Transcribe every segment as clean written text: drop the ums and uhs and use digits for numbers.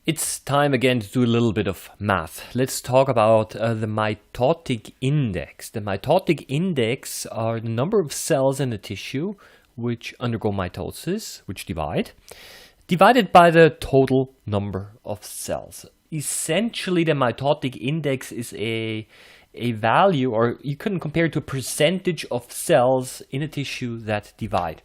It's time again to do a little bit of math. Let's talk about the mitotic index. The mitotic index are the number of cells in a tissue which undergo mitosis, which divided by the total number of cells. Essentially, the mitotic index is a value, or you can compare it to a percentage of cells in a tissue that divide.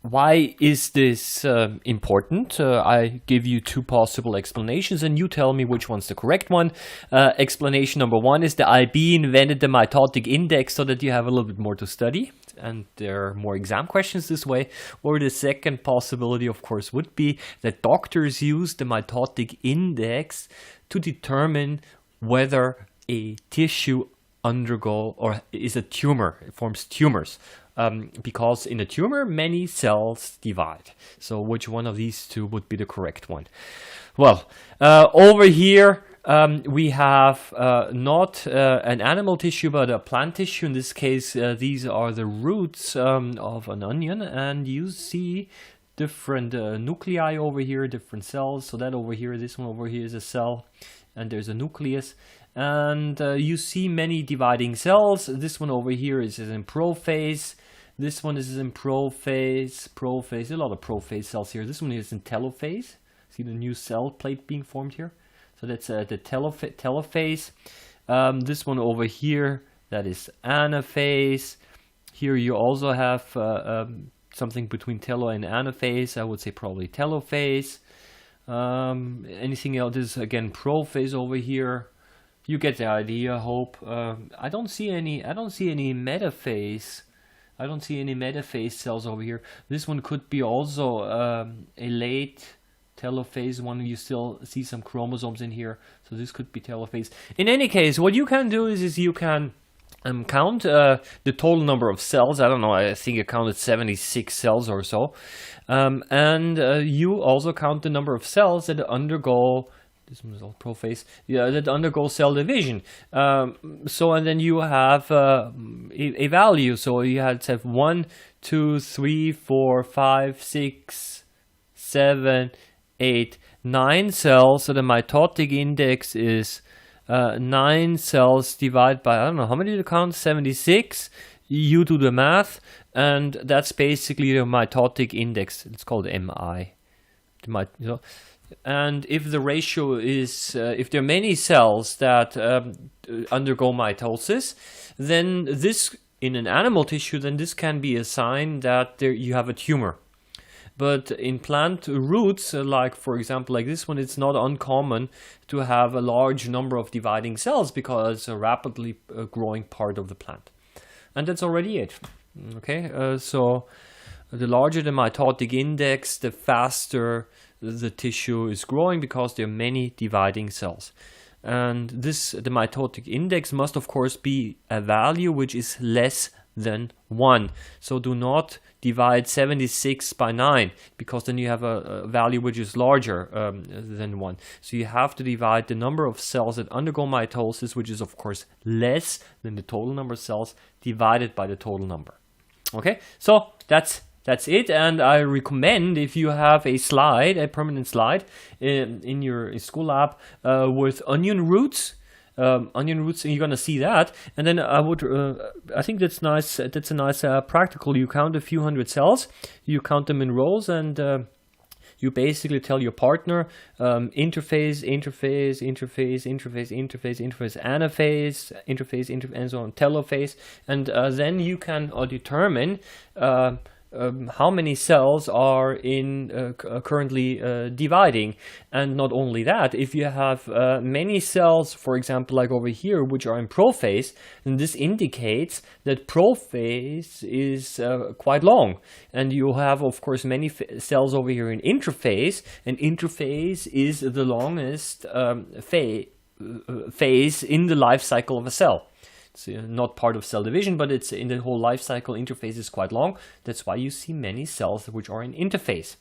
Why is this important? I give you two possible explanations and you tell me which one's the correct one. Explanation number one is that IB invented the mitotic index so that you have a little bit more to study and there are more exam questions this way. Or the second possibility, of course, would be that doctors use the mitotic index to determine whether a tissue is a tumor. It forms tumors. Because in a tumor, many cells divide. So which one of these two would be the correct one? Well, over here we have not an animal tissue, but a plant tissue. In this case, these are the roots of an onion, and you see different nuclei over here, different cells. So that over here, this one over here is a cell, and there's a nucleus. And you see many dividing cells. This one over here is in prophase. This one is in prophase, a lot of prophase cells here. This one is in telophase. See the new cell plate being formed here? So that's the telophase. This one over here, that is anaphase. Here you also have something between telo and anaphase. I would say probably telophase. Anything else? This is again prophase over here. You get the idea, I hope. I don't see any metaphase. I don't see any metaphase cells over here. This one could be also a late telophase one. You still see some chromosomes in here. So this could be telophase. In any case, what you can do is you can count the total number of cells. I don't know, I think I counted 76 cells or so. And you also count the number of cells that undergo this one is all prophase. Yeah, that undergo cell division. And then you have a value. So you had to have 1, 2, 3, 4, 5, 6, 7, 8, 9 cells. So the mitotic index is 9 cells divided by, I don't know, how many did you count? 76. You do the math, and that's basically the mitotic index. It's called MI. And if the ratio is, if there are many cells that undergo mitosis, then this, in an animal tissue, then this can be a sign that you have a tumor. But in plant roots, like for example, like this one, it's not uncommon to have a large number of dividing cells because it's a rapidly growing part of the plant. And that's already it. Okay, so the larger the mitotic index, the faster the tissue is growing because there are many dividing cells. And the mitotic index must of course be a value which is less than 1. So do not divide 76 by 9 because then you have a value which is larger than 1. So you have to divide the number of cells that undergo mitosis, which is of course less than the total number of cells, divided by the total number. Okay, so that's it, and I recommend if you have a permanent slide in your school lab with onion roots, and you're gonna see that. And then I think that's nice. That's a nice practical. You count a few hundred cells, you count them in rows, and you basically tell your partner interphase, anaphase, and so on, telophase, and then you can determine how many cells are currently dividing. And not only that, if you have many cells, for example, like over here, which are in prophase, then this indicates that prophase is quite long. And you have, of course, many cells over here in interphase, and interphase is the longest phase in the life cycle of a cell. It's not part of cell division, but it's in the whole life cycle. Interphase is quite long. That's why you see many cells which are in interphase.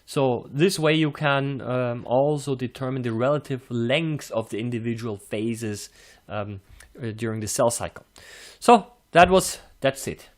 So this way you can also determine the relative length of the individual phases during the cell cycle. So that's it.